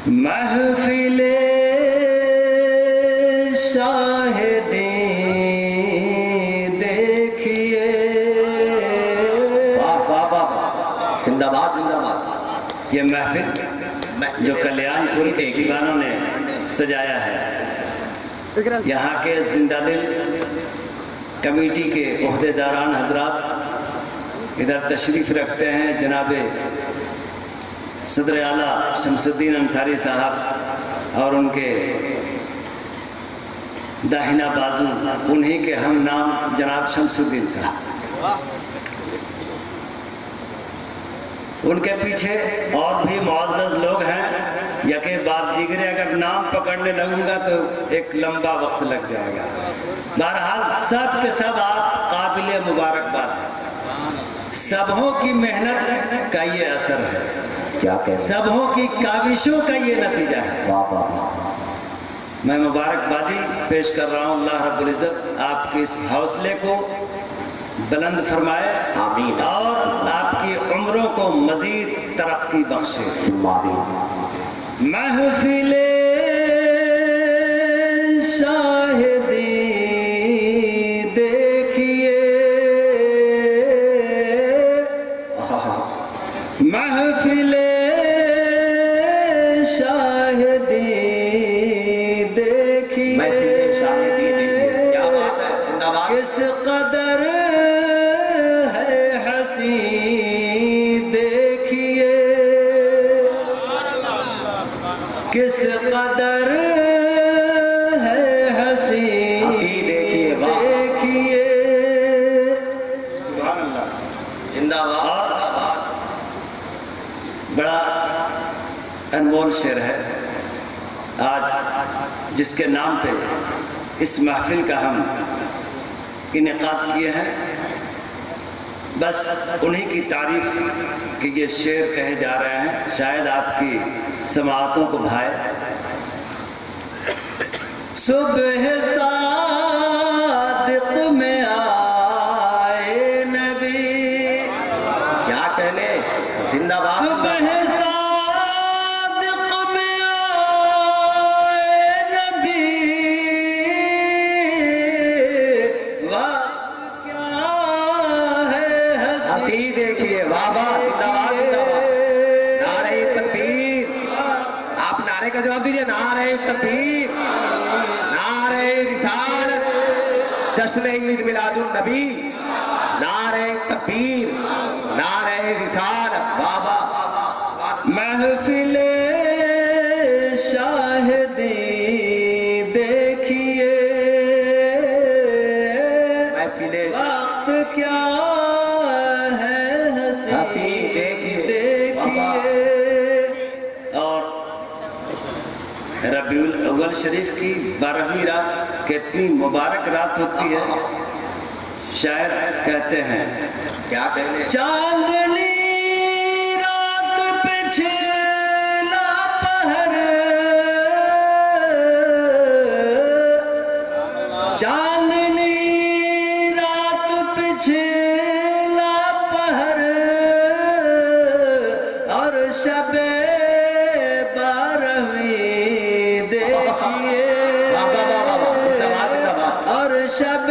محفل شاہدیں دیکھیے. واہ واہ واہ، زندہ باد زندہ باد. یہ محفل جو کلیان پور کے دیوانوں نے سجایا ہے، یہاں کے زندہ دل کمیٹی کے عہدیداران حضرات ادھر تشریف رکھتے ہیں. جناب صدر اعلیٰ شمس الدین انصاری صاحب اور ان کے داہنا بازو، انہی کے ہم نام جناب شمس الدین صاحب. ان کے پیچھے اور بھی معزز لوگ ہیں، یکے بعد دیگرے. اگر نام پکڑنے لگوں گا تو ایک لمبا وقت لگ جائے گا. بہرحال سب کے سب آپ قابل مبارکباد ہیں. سبوں کی محنت کا یہ اثر ہے، کیا کہہ رہے ہیں؟ سبوں کی کاوشوں کا یہ نتیجہ ہے. واہ واہ واہ. میں مبارکبادی پیش کر رہا ہوں. اللہ رب العزت آپ کے اس حوصلے کو بلند فرمائے آمین. اور آپ کی عمروں کو مزید ترقی بخشے. آمین. محفل شاہدیں دیکھیے، محفل شاہدیں دیکھیے. محفل شاہدیں دیکھیے. کیا بات ہے، زندہ باد. کس قدر ہے حسین دیکھیے، کس قدر ہے حسین دیکھیے. واہ. دیکھیے. سبحان اللہ. زندہ باد. بڑا انمول شعر ہے آج جس کے نام پہ اس محفل کا ہم انعقاد کیے ہیں. بس انہی کی تعریف کہ یہ شعر کہے جا رہے ہیں، شاید آپ کی سماعتوں کو بھائے. صبح صادق میں آئے نبی. کیا کہنے، زندہ باد. صبح صادق میں آئے نبی، وقت کیا ہے ہنسی دیکھیے. واہ واہ، زندہ باد زندہ باد. نعرہ تکبیر. آپ نعرے کا جواب دیجئے. نعرہ تکبیر، نعرہ رسالت، جشن عید میلاد النبی. نعرہ تکبیر، نعرہ رسالت. واہ واہ. محفل شاہدیں دیکھیے، محفل وقت کیا ہے حسین دیکھیے. دیکھیے. اور ربیع الاول شریف کی 12ویں رات کتنی مبارک رات ہوتی ہے. شاعر کہتے ہیں، کیا کہنے، چاندنی رات پہ چھیلا پہر، چاندنی رات پہ چھیلا پہر، اور شب 12ویں دیکھیے، اور شب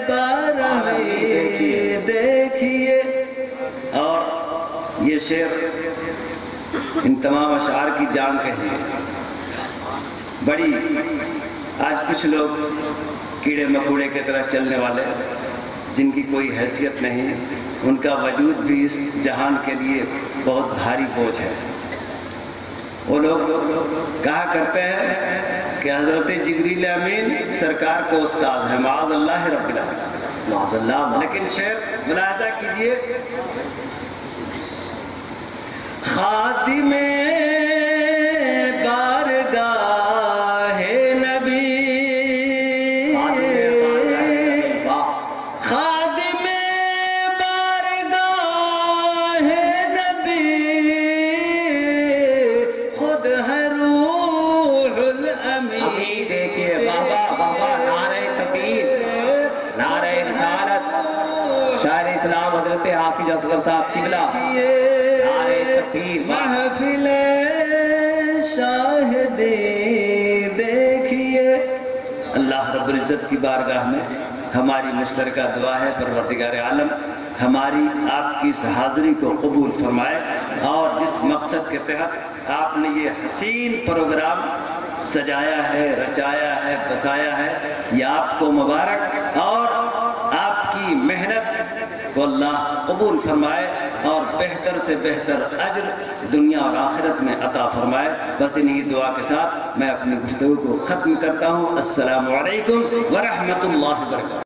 12ویں دیکھیے. اور یہ شعر ان تمام اشعار کی جان کہی ہے. بڑی آج کچھ لوگ کیڑے مکوڑے کی طرح چلنے والے جن کی کوئی حیثیت نہیں، ان کا وجود بھی اس جہان کے لیے بہت بھاری بوجھ ہے. وہ لوگ کہا کرتے ہیں کہ حضرت جبریل امین سرکار کو استاد ہے. معاذ اللہ رب العالمین، معاذ اللہ. لیکن شعر ملاحظہ کیجئے، خادم بارگاہ نبی، خادم بارگاہ نبی، خود ہے روح الامین. دیکھیے. بابا بابا، نعرہ تکبیر، نعرہ رسالت. شاعر اسلام حضرت حافظ اصغر صاحب قبلہ. نعرہ تکبیر. محفل العزت کی بارگاہ میں ہماری مشترکہ دعا ہے پروردگار عالم ہماری آپ کی اس حاضری کو قبول فرمائے، اور جس مقصد کے تحت آپ نے یہ حسین پروگرام سجایا ہے، رچایا ہے، بسایا ہے، یہ آپ کو مبارک، اور آپ کی محنت کو اللہ قبول فرمائے اور بہتر سے بہتر اجر دنیا اور آخرت میں عطا فرمائے۔ بس انہی دعا کے ساتھ میں اپنی گفتگو کو ختم کرتا ہوں۔ السلام علیکم ورحمۃ اللہ وبرکاتہ۔